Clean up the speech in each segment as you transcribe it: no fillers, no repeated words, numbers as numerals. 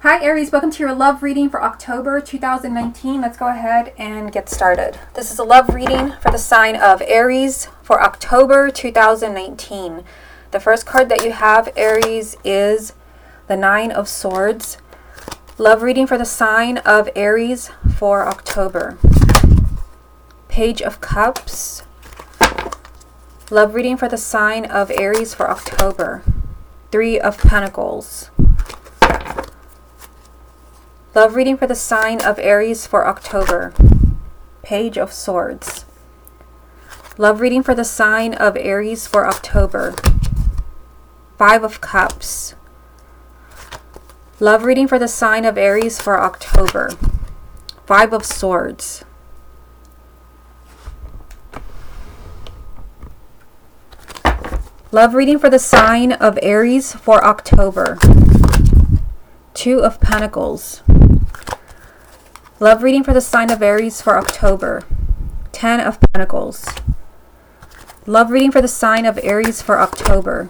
Hi Aries, welcome to your love reading for October 2019. Let's go ahead and get started. This is a love reading for the sign of Aries for October 2019. The first card that you have, Aries, is the Nine of Swords. Love reading for the sign of Aries for October. Page of Cups. Love reading for the sign of Aries for October. Three of Pentacles. Love reading for the sign of Aries for October. Page of Swords. Love reading for the sign of Aries for October. Five of Cups. Love reading for the sign of Aries for October. Five of Swords. Love reading for the sign of Aries for October. Two of Pentacles. Love reading for the sign of Aries for October. 10 of Pentacles. Love reading for the sign of Aries for October.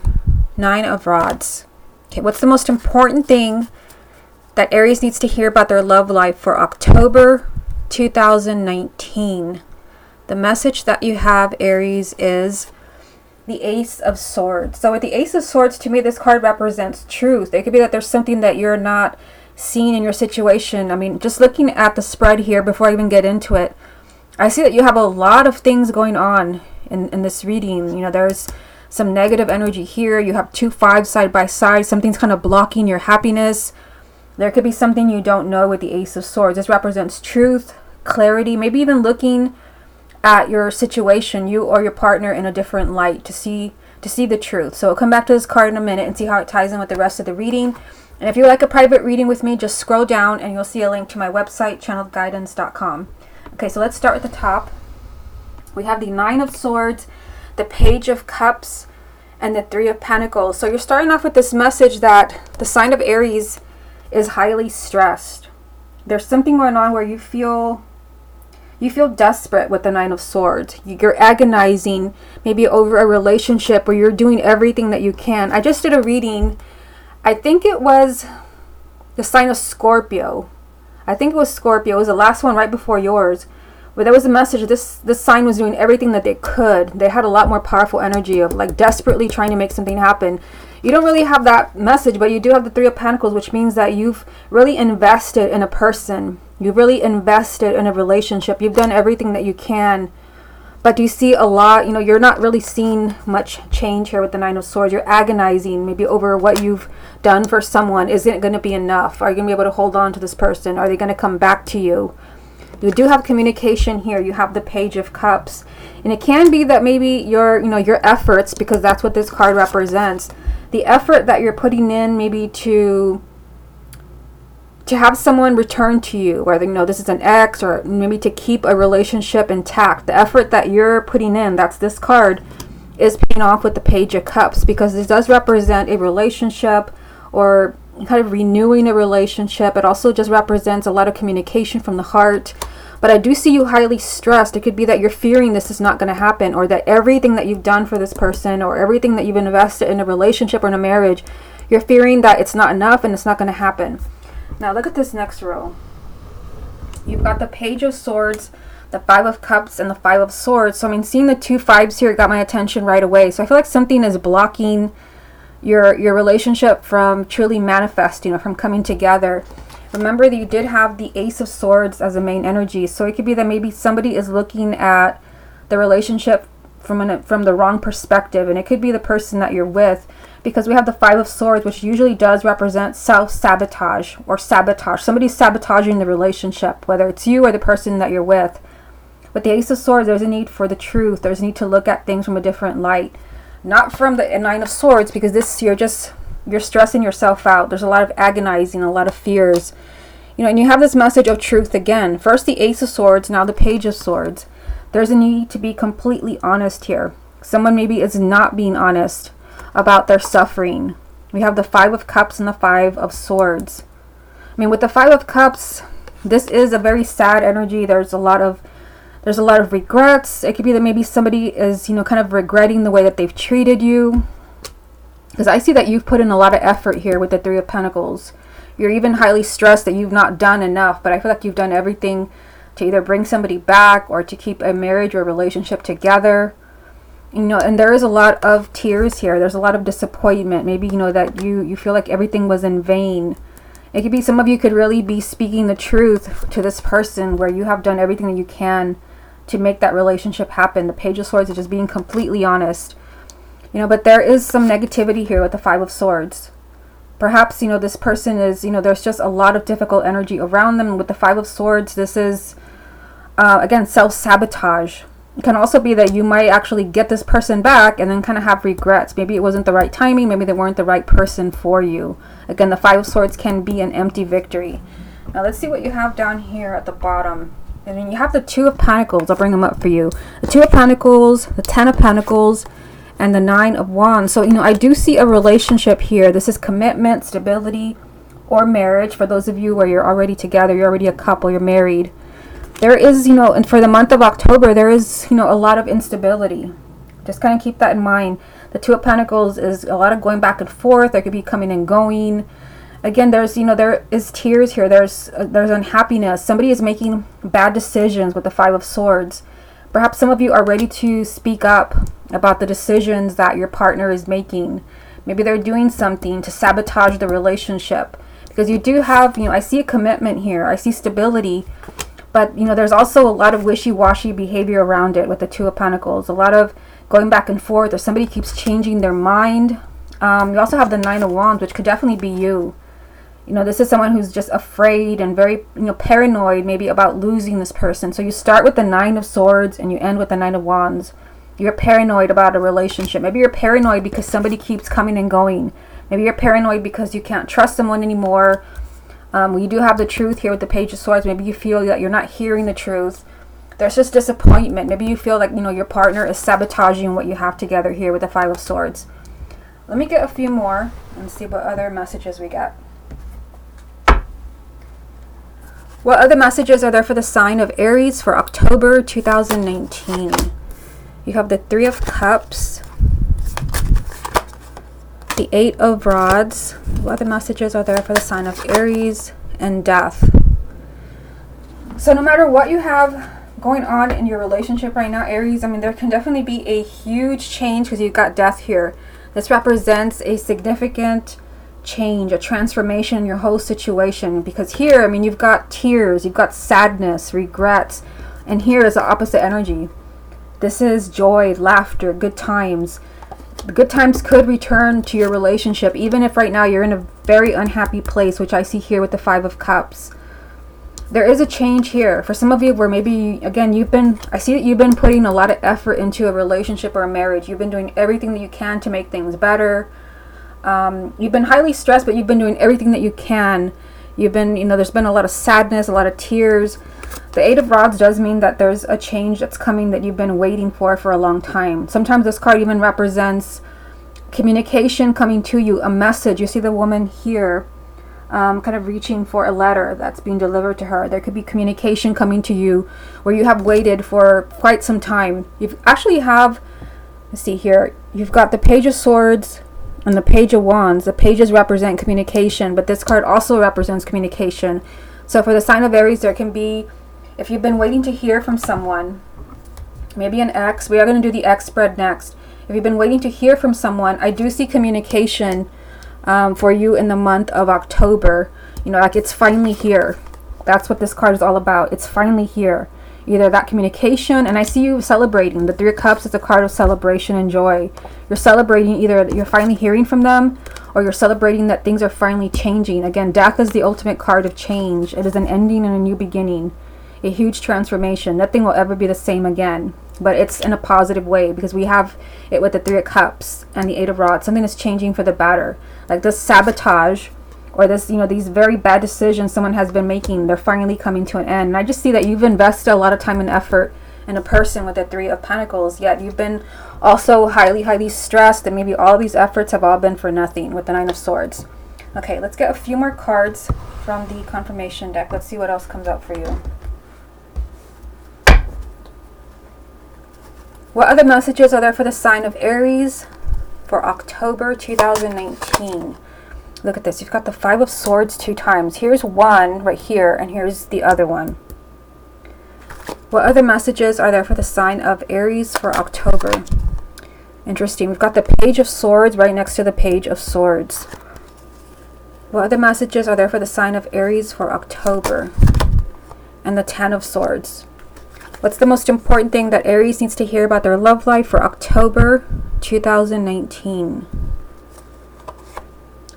9 of Rods. Okay, what's the most important thing that Aries needs to hear about their love life for October 2019? The message that you have, Aries, is the Ace of Swords. So with the Ace of Swords, to me, this card represents truth. It could be that there's something that you're not seeing in your situation. I mean, just looking at the spread here before I even get into it, I see that you have a lot of things going on in this reading. You know, there's some negative energy here. You have 2 5s side by side. Something's kind of blocking your happiness. There could be something you don't know with the Ace of Swords. This represents truth, clarity, maybe even looking at your situation, you or your partner, in a different light to see the truth. So I'll come back to this card in a minute and see how it ties in with the rest of the reading. And if you would like a private reading with me, just scroll down and you'll see a link to my website, channeledguidance.com. Okay, so let's start at the top. We have the Nine of Swords, the Page of Cups, and the Three of Pentacles. So you're starting off with this message that the sign of Aries is highly stressed. There's something going on where you feel desperate with the Nine of Swords. You're agonizing maybe over a relationship where you're doing everything that you can. I just did a reading. I think it was the sign of Scorpio. I think it was Scorpio. It was the last one right before yours. Where there was a message. This sign was doing everything that they could. They had a lot more powerful energy of like desperately trying to make something happen. You don't really have that message, but you do have the Three of Pentacles, which means that you've really invested in a person. You've really invested in a relationship. You've done everything that you can. But you see a lot, you're not really seeing much change here with the Nine of Swords. You're agonizing maybe over what you've done for someone. Is it going to be enough? Are you going to be able to hold on to this person? Are they going to come back to you? You do have communication here. You have the Page of Cups. And it can be that maybe your efforts, because that's what this card represents, the effort that you're putting in maybe to have someone return to you, whether this is an ex or maybe to keep a relationship intact. The effort that you're putting in, that's this card, is paying off with the Page of Cups, because this does represent a relationship or kind of renewing a relationship. It also just represents a lot of communication from the heart. But I do see you highly stressed. It could be that you're fearing this is not going to happen, or that everything that you've done for this person or everything that you've invested in a relationship or in a marriage, you're fearing that it's not enough and it's not going to happen. Now look at this next row. You've got the Page of Swords, the Five of Cups, and the Five of Swords. So I mean, seeing the 2 5s here got my attention right away. So I feel like something is blocking your relationship from truly manifesting or from coming together. Remember that you did have the Ace of Swords as a main energy. So it could be that maybe somebody is looking at the relationship from the wrong perspective. And it could be the person that you're with, because we have the Five of Swords, which usually does represent self-sabotage or sabotage. Somebody's sabotaging the relationship, whether it's you or the person that you're with. With the Ace of Swords, there's a need for the truth. There's a need to look at things from a different light. Not from the Nine of Swords, because you're stressing yourself out. There's a lot of agonizing, a lot of fears. And you have this message of truth again. First the Ace of Swords, now the Page of Swords. There's a need to be completely honest here. Someone maybe is not being honest about their suffering. We have the Five of Cups and the Five of Swords. I mean, with the Five of Cups, this is a very sad energy. There's a lot of regrets. It could be that maybe somebody is, kind of regretting the way that they've treated you. Because I see that you've put in a lot of effort here with the Three of Pentacles. You're even highly stressed that you've not done enough, but I feel like you've done everything to either bring somebody back or to keep a marriage or a relationship together. You know, and there is a lot of tears here. There's a lot of disappointment. Maybe, you know, that you feel like everything was in vain. It could be some of you could really be speaking the truth to this person where you have done everything that you can to make that relationship happen. The Page of Swords is just being completely honest. You know, but there is some negativity here with the Five of Swords. Perhaps, you know, this person is, you know, there's just a lot of difficult energy around them. With the Five of Swords, this is, again, self-sabotage. It can also be that you might actually get this person back and then kind of have regrets. Maybe it wasn't the right timing. Maybe they weren't the right person for you. Again, the Five of Swords can be an empty victory. Now, let's see what you have down here at the bottom. And then you have the Two of Pentacles. I'll bring them up for you. The Two of Pentacles, the Ten of Pentacles, and the Nine of Wands. So, you know, I do see a relationship here. This is commitment, stability, or marriage. For those of you where you're already together, you're already a couple, you're married. There is, you know, and for the month of October, there is, you know, a lot of instability. Just kind of keep that in mind. The Two of Pentacles is a lot of going back and forth. There could be coming and going. Again, there's, you know, there is tears here. There's unhappiness. Somebody is making bad decisions with the Five of Swords. Perhaps some of you are ready to speak up about the decisions that your partner is making. Maybe they're doing something to sabotage the relationship. Because you do have, you know, I see a commitment here. I see stability. But, you know, there's also a lot of wishy-washy behavior around it with the Two of Pentacles. A lot of going back and forth, or somebody keeps changing their mind. You also have the Nine of Wands, which could definitely be you. You know, this is someone who's just afraid and very, you know, paranoid maybe about losing this person. So you start with the Nine of Swords and you end with the Nine of Wands. You're paranoid about a relationship. Maybe you're paranoid because somebody keeps coming and going. Maybe you're paranoid because you can't trust someone anymore. We do have the truth here with the Page of Swords. Maybe you feel that you're not hearing the truth. There's just disappointment. Maybe you feel like, you know, your partner is sabotaging what you have together here with the Five of Swords. Let me get a few more and see what other messages we get. What other messages are there for the sign of Aries for October 2019? You have the Three of Cups, the Eight of Rods. What other messages are there for the sign of Aries? And Death. So no matter what you have going on in your relationship right now, Aries, I mean, there can definitely be a huge change because you've got Death here. This represents a significant change, a transformation in your whole situation. Because here, I mean, you've got tears, you've got sadness, regrets, and here is the opposite energy. This is joy, laughter, good times. The good times could return to your relationship, even if right now you're in a very unhappy place, which I see here with the Five of Cups. There is a change here. For some of you where maybe, again, I see that you've been putting a lot of effort into a relationship or a marriage. You've been doing everything that you can to make things better. You've been highly stressed, but you've been doing everything that you can. You've been, you know, there's been a lot of sadness, a lot of tears. The Eight of Rods does mean that there's a change that's coming that you've been waiting for a long time. Sometimes this card even represents communication coming to you, a message. You see the woman here kind of reaching for a letter that's being delivered to her. There could be communication coming to you where you have waited for quite some time. You actually have, let's see here, you've got the Page of Swords and the Page of Wands. The pages represent communication, but this card also represents communication. So for the sign of Aries, there can be, if you've been waiting to hear from someone, maybe an ex, we are going to do the ex spread next. If you've been waiting to hear from someone, I do see communication for you in the month of October. You know, like it's finally here. That's what this card is all about. It's finally here. Either that communication, and I see you celebrating. The Three of Cups is a card of celebration and joy. You're celebrating, either you're finally hearing from them, or you're celebrating that things are finally changing. Again, Death is the ultimate card of change. It is an ending and a new beginning. A huge transformation. Nothing will ever be the same again. But it's in a positive way, because we have it with the Three of Cups and the Eight of Rods. Something is changing for the better. Like this sabotage, or this, you know, these very bad decisions someone has been making, they're finally coming to an end. And I just see that you've invested a lot of time and effort in a person with the Three of Pentacles, yet you've been also highly stressed, and maybe all these efforts have all been for nothing with the Nine of Swords. Okay, let's get a few more cards from the confirmation deck. Let's see what else comes up for you. What other messages are there for the sign of Aries for October 2019? Look at this. You've got the Five of Swords 2 times. Here's one right here, and here's the other one. What other messages are there for the sign of Aries for October? Interesting. We've got the Page of Swords right next to the Page of Swords. What other messages are there for the sign of Aries for October? And the Ten of Swords. What's the most important thing that Aries needs to hear about their love life for October 2019?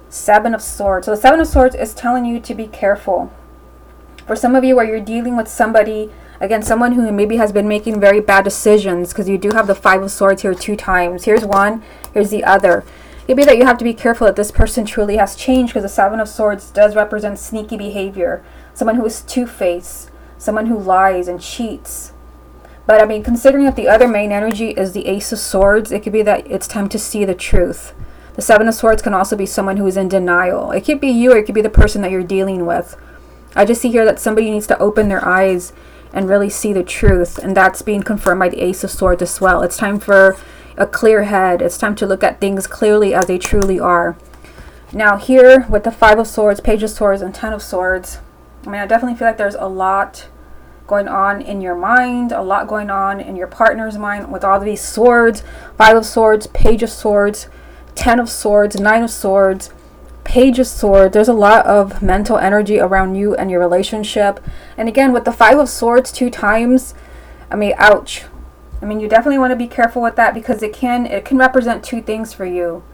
Seven of Swords. So the Seven of Swords is telling you to be careful. For some of you, where you're dealing with somebody, again, someone who maybe has been making very bad decisions, because you do have the Five of Swords here 2 times. Here's one, here's the other. It could be that you have to be careful that this person truly has changed, because the Seven of Swords does represent sneaky behavior. Someone who is two-faced, someone who lies and cheats. But I mean, considering that the other main energy is the Ace of Swords, it could be that it's time to see the truth. The Seven of Swords can also be someone who is in denial. It could be you, or it could be the person that you're dealing with. I just see here that somebody needs to open their eyes and really see the truth. And that's being confirmed by the Ace of Swords as well. It's time for a clear head. It's time to look at things clearly as they truly are. Now here with the Five of Swords, Page of Swords, and Ten of Swords, I mean, I definitely feel like there's a lot going on in your mind, a lot going on in your partner's mind with all of these swords. Five of Swords, Page of Swords, Ten of Swords, Nine of Swords, Page of Swords. There's a lot of mental energy around you and your relationship. And again, with the Five of Swords 2 times, I mean, ouch. I mean, you definitely want to be careful with that, because it can represent 2 things for you.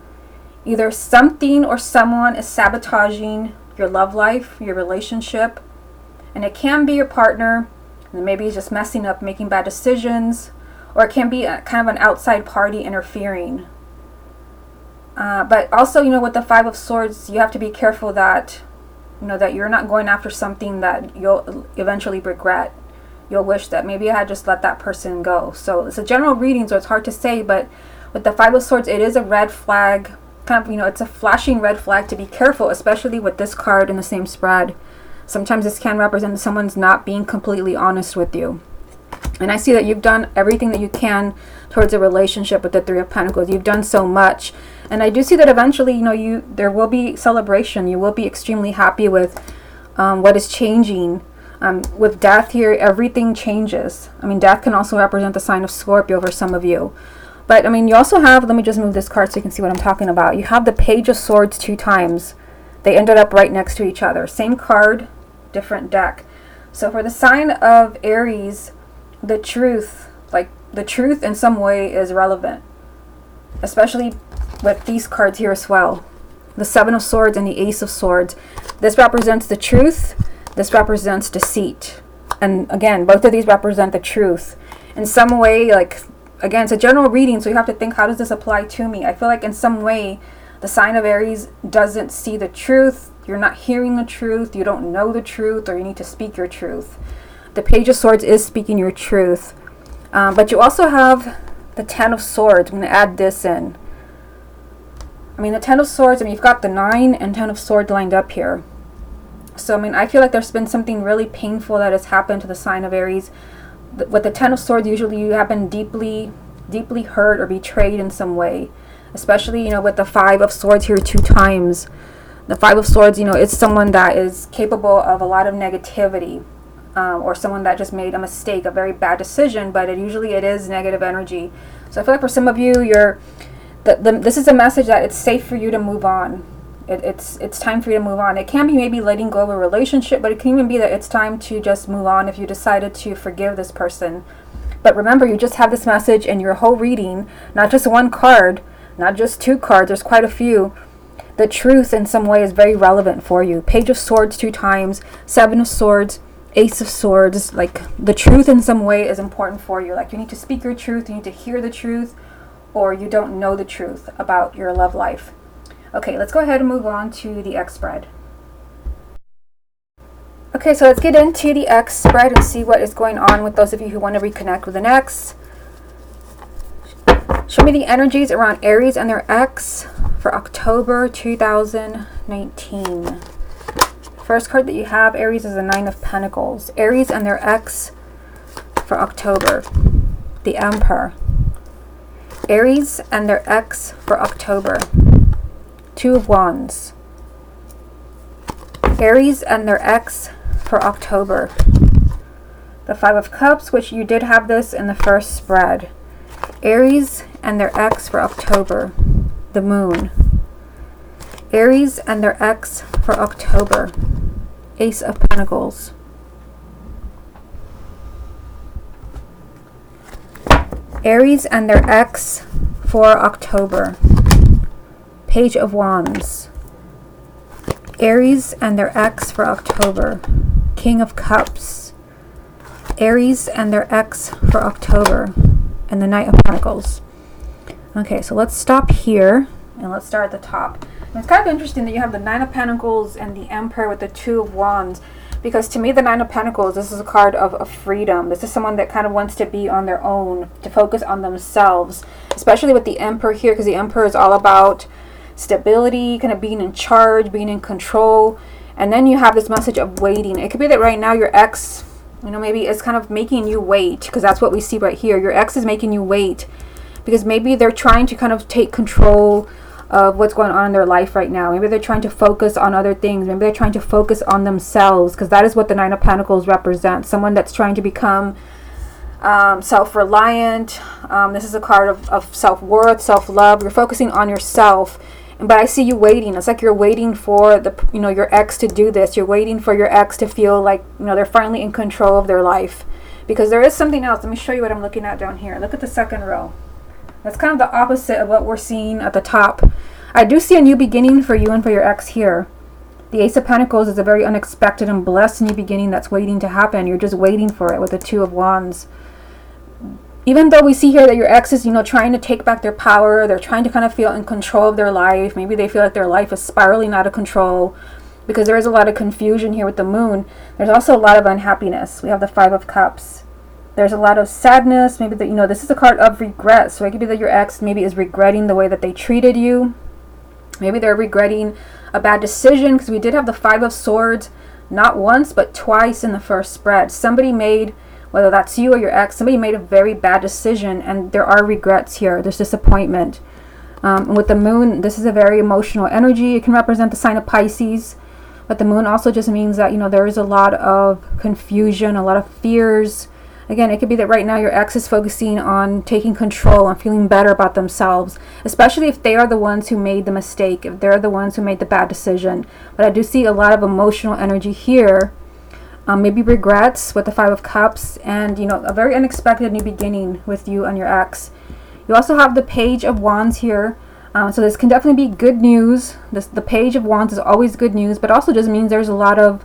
Either something or someone is sabotaging your love life, your relationship, and it can be your partner, and maybe he's just messing up, making bad decisions, or it can be kind of an outside party interfering. But also, you know, with the Five of Swords, you have to be careful that, you know, that you're not going after something that you'll eventually regret. You'll wish that maybe I had just let that person go. So it's a general reading, so it's hard to say, but with the Five of Swords, it is a red flag, kind of, you know, it's a flashing red flag to be careful, especially with this card in the same spread. Sometimes this can represent someone's not being completely honest with you. And I see that you've done everything that you can towards a relationship with the Three of Pentacles. You've done so much. And I do see that eventually, you know, there will be celebration. You will be extremely happy with what is changing. With death here, everything changes. I mean, death can also represent the sign of Scorpio for some of you. But, I mean, you also have, let me just move this card so you can see what I'm talking about. You have the Page of Swords 2 times. They ended up right next to each other. Same card, different deck. So for the sign of Aries, the truth, like the truth in some way is relevant. Especially with these cards here as well. The Seven of Swords and the Ace of Swords. This represents the truth. This represents deceit. And again, both of these represent the truth. In some way, like, again, it's a general reading, so you have to think, how does this apply to me? I feel like in some way, the sign of Aries doesn't see the truth. You're not hearing the truth. You don't know the truth, or you need to speak your truth. The Page of Swords is speaking your truth. But you also have the Ten of Swords. I'm going to add this in. I mean, the Ten of Swords, I mean, you've got the 9 and 10 of Swords lined up here. So, I mean, I feel like there's been something really painful that has happened to the sign of Aries. With the Ten of Swords, usually you have been deeply, deeply hurt or betrayed in some way. Especially, you know, with the Five of Swords here 2 times. The Five of Swords, you know, it's someone that is capable of a lot of negativity. Or someone that just made a mistake, a very bad decision, but usually it is negative energy. So I feel like for some of you, this is a message that it's safe for you to move on. It's time for you to move on. It can be maybe letting go of a relationship, but it can even be that it's time to just move on if you decided to forgive this person. But remember, you just have this message in your whole reading, not just one card, not just 2 cards, there's quite a few. The truth in some way is very relevant for you. Page of Swords 2 times, Seven of Swords, Ace of Swords. Like, the truth in some way is important for you. Like, you need to speak your truth, you need to hear the truth, or you don't know the truth about your love life. Okay, let's go ahead and move on to the X spread. Okay, so let's get into the X spread and see what is going on with those of you who want to reconnect with an ex. Show me the energies around Aries and their ex for October 2019. First card that you have, Aries, is the Nine of Pentacles. Aries and their ex for October. The Emperor. Aries and their ex for October. Two of Wands. Aries and their ex for October. The Five of Cups, which you did have this in the first spread. Aries and their ex for October. The Moon. Aries and their ex for October. Ace of Pentacles. Aries and their ex for October. Page of Wands. Aries and their ex for October. King of Cups. Aries and their ex for October. And the Knight of Pentacles. Okay, so let's stop here and let's start at the top. And it's kind of interesting that you have the Nine of Pentacles and the Emperor with the Two of Wands. Because to me, the Nine of Pentacles, this is a card of freedom. This is someone that kind of wants to be on their own, to focus on themselves. Especially with the Emperor here, because the Emperor is all about stability, kind of being in charge, being in control. And then you have this message of waiting. It could be that right now your ex, you know, maybe is kind of making you wait. Because that's what we see right here. Your ex is making you wait. Because maybe they're trying to kind of take control of what's going on in their life right now. Maybe they're trying to focus on other things. Maybe they're trying to focus on themselves, because that is what the Nine of Pentacles represents. Someone that's trying to become self-reliant. This is a card of self-worth, self-love. You're focusing on yourself. But I see you waiting. It's like you're waiting for your ex to do this. You're waiting for your ex to feel like, they're finally in control of their life. Because there is something else. Let me show you what I'm looking at down here. Look at the second row. That's kind of the opposite of what we're seeing at the top. I do see a new beginning for you and for your ex here. The Ace of Pentacles is a very unexpected and blessed new beginning that's waiting to happen. You're just waiting for it with the Two of Wands. Even though we see here that your ex is, trying to take back their power. They're trying to kind of feel in control of their life. Maybe they feel like their life is spiraling out of control. Because there is a lot of confusion here with the Moon. There's also a lot of unhappiness. We have the Five of Cups. There's a lot of sadness. Maybe that, this is a card of regret. So it could be that your ex maybe is regretting the way that they treated you. Maybe they're regretting a bad decision, because we did have the Five of Swords not once but twice in the first spread. Somebody made, whether that's you or your ex, somebody made a very bad decision, and there are regrets here. There's disappointment. And with the Moon, this is a very emotional energy. It can represent the sign of Pisces. But the Moon also just means that, there is a lot of confusion, a lot of fears. Again, it could be that right now your ex is focusing on taking control and feeling better about themselves, especially if they are the ones who made the mistake, if they're the ones who made the bad decision. But I do see a lot of emotional energy here, maybe regrets with the Five of Cups, and a very unexpected new beginning with you and your ex. You also have the Page of Wands here, so this can definitely be good news. The Page of Wands is always good news, but also just means there's a lot of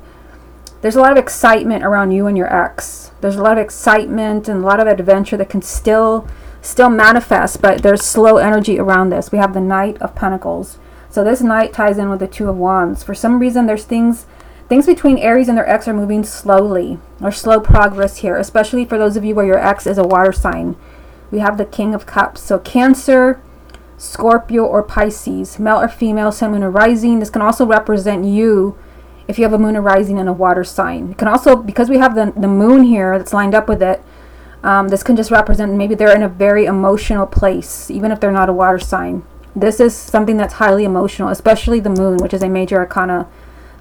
excitement around you and your ex. There's a lot of excitement and a lot of adventure that can still manifest, but there's slow energy around this. We have the Knight of Pentacles. So this Knight ties in with the Two of Wands. For some reason, there's things between Aries and their ex are moving slowly, or slow progress here, especially for those of you where your ex is a water sign. We have the King of Cups. So Cancer, Scorpio, or Pisces, male or female, sun, moon, or rising. This can also represent you if you have a moon arising in a water sign. It can also, because we have the Moon here that's lined up with it, this can just represent maybe they're in a very emotional place, even if they're not a water sign. This is something that's highly emotional, especially the Moon, which is a major arcana.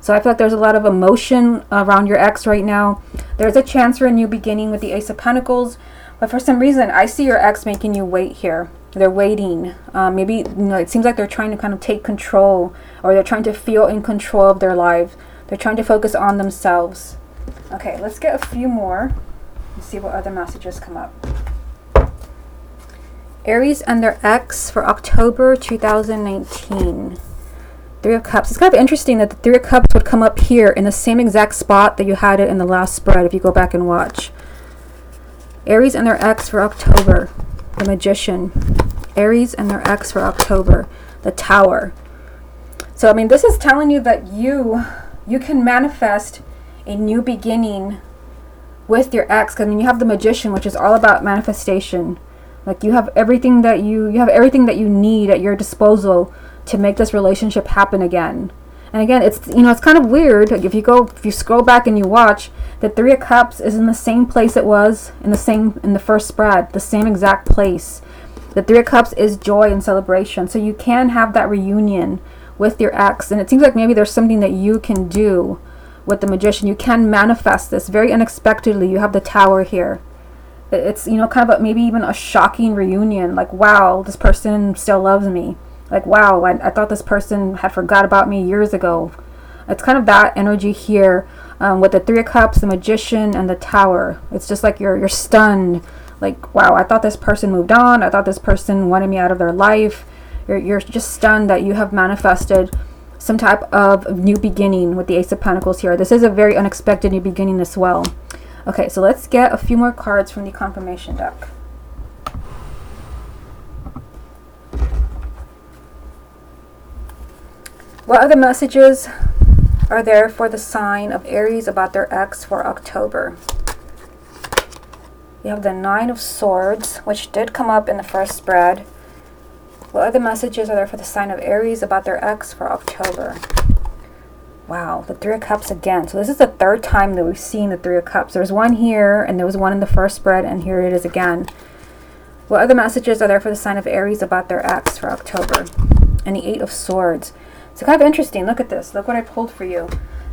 So I feel like there's a lot of emotion around your ex right now. There's a chance for a new beginning with the Ace of Pentacles, but for some reason, I see your ex making you wait here. They're waiting. Maybe, it seems like they're trying to kind of take control, or they're trying to feel in control of their life. They're trying to focus on themselves. Okay, let's get a few more and see what other messages come up. Aries and their ex for October 2019. Three of Cups. It's kind of interesting that the Three of Cups would come up here in the same exact spot that you had it in the last spread, if you go back and watch. Aries and their ex for October. The Magician. Aries and their ex for October. The Tower. So, this is telling you that you can manifest a new beginning with your ex. You have the Magician, which is all about manifestation. Like you have everything that you need at your disposal to make this relationship happen again. And again, it's it's kind of weird. Like if you scroll back and you watch, the Three of Cups is in the same place it was in the first spread, the same exact place. The Three of Cups is joy and celebration. So you can have that reunion with your ex. And it seems like maybe there's something that you can do with the Magician. You can manifest this very unexpectedly. You have the Tower here. It's, you know, kind of maybe even a shocking reunion. Like, wow, this person still loves me. Like, wow, I thought this person had forgot about me years ago. It's kind of that energy here with the Three of Cups, the Magician, and the Tower. It's just like you're stunned. Like, wow, I thought this person moved on. I thought this person wanted me out of their life. You're just stunned that you have manifested some type of new beginning with the Ace of Pentacles here. This is a very unexpected new beginning as well. Okay, so let's get a few more cards from the confirmation deck. What other messages are there for the sign of Aries about their ex for October? You have the Nine of Swords, which did come up in the first spread. What other messages are there for the sign of Aries about their ex for October? Wow, the Three of Cups again. So this is the third time that we've seen the Three of Cups. There's one here, and there was one in the first spread, and here it is again. What other messages are there for the sign of Aries about their ex for October? And the Eight of Swords. So kind of interesting. Look at this. Look what I pulled for you.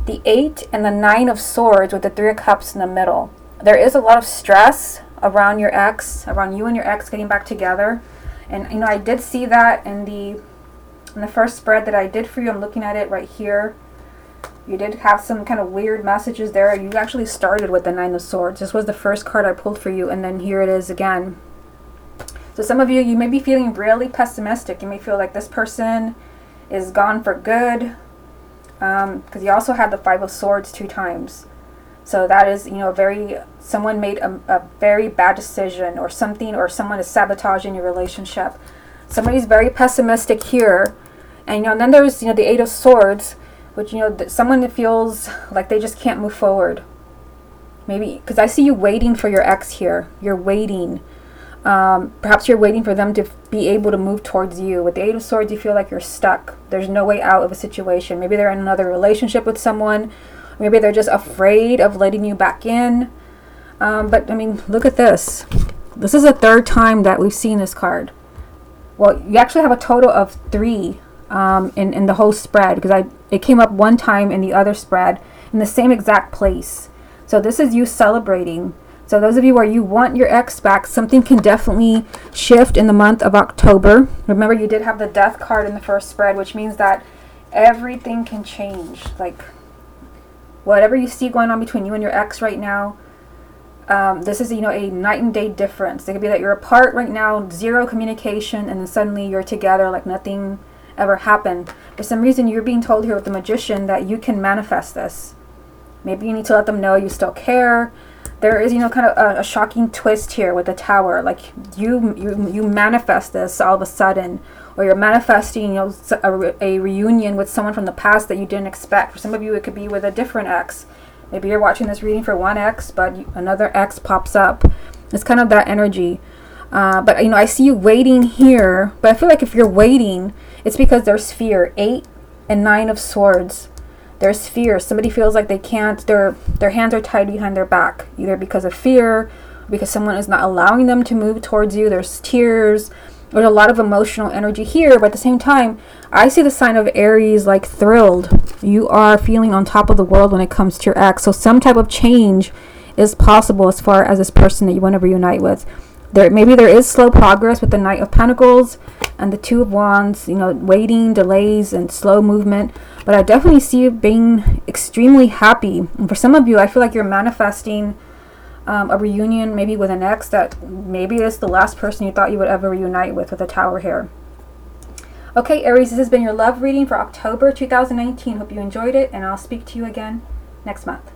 The 8 and the 9 of Swords with the Three of Cups in the middle. There is a lot of stress around your ex, around you and your ex getting back together. And, you know, I did see that in the first spread that I did for you. I'm looking at it right here. You did have some kind of weird messages there. You actually started with the Nine of Swords. This was the first card I pulled for you, and then here it is again. So some of you, you may be feeling really pessimistic. You may feel like this person is gone for good, because you also had the Five of Swords 2 times. So that is, you know, someone made a very bad decision or something, or someone is sabotaging your relationship. Somebody's very pessimistic here. And, you know, and then there's, you know, the Eight of Swords, which, you know, someone that feels like they just can't move forward. Maybe, because I see you waiting for your ex here. You're waiting. Perhaps you're waiting for them to be able to move towards you. With the Eight of Swords, you feel like you're stuck. There's no way out of a situation. Maybe they're in another relationship with someone. Maybe they're just afraid of letting you back in. But, I mean, look at this. This is the third time that we've seen this card. Well, you actually have a total of 3 in the whole spread, because it came up one time in the other spread in the same exact place. So this is you celebrating. So those of you where you want your ex back, something can definitely shift in the month of October. Remember, you did have the Death card in the first spread, which means that everything can change. Like, whatever you see going on between you and your ex right now, this is, you know, a night and day difference. It could be that you're apart right now, 0 communication, and then suddenly you're together like nothing ever happened. For some reason, you're being told here with the Magician that you can manifest this. Maybe you need to let them know you still care. There is, you know, kind of a shocking twist here with the Tower. Like, you manifest this all of a sudden, or you're manifesting, you know, a reunion with someone from the past that you didn't expect. For some of you, it could be with a different ex. Maybe you're watching this reading for one ex, but another ex pops up. It's kind of that energy. But, you know, I see you waiting here. But I feel like if you're waiting, it's because there's fear. 8 and 9 of Swords. There's fear. Somebody feels like they can't, their hands are tied behind their back, either because of fear, or because someone is not allowing them to move towards you. There's tears. There's a lot of emotional energy here, but at the same time, I see the sign of Aries like thrilled. You are feeling on top of the world when it comes to your ex. So some type of change is possible as far as this person that you want to reunite with. Maybe there is slow progress with the Knight of Pentacles and the Two of Wands, you know, waiting, delays, and slow movement. But I definitely see you being extremely happy. And for some of you, I feel like you're manifesting a reunion maybe with an ex that maybe is the last person you thought you would ever reunite with a Tower here. Okay, Aries, this has been your love reading for October 2019. Hope you enjoyed it, and I'll speak to you again next month.